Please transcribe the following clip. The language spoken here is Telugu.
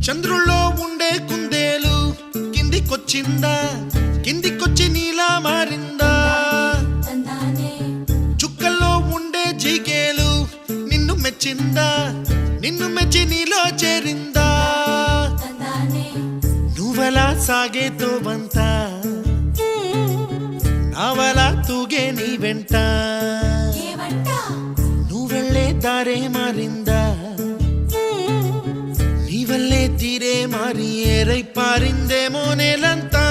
చంద్రుల్లో ఉండే కుందేలు కిందికొచ్చిందా, కిందికొచ్చి నీలా మారిందా? చుక్కల్లో ఉండే జీకేలు నిన్ను మెచ్చిందా, నిన్ను మెచ్చి నీలో చేరిందా? నువ్వలా సాగే తోవంత నావలా తూగే నీ వెంట, నువ్వెళ్ళే దారే మారిందా, నీ వల్లే తీరే మారి ఏరై పారిందేమో నేలంతా.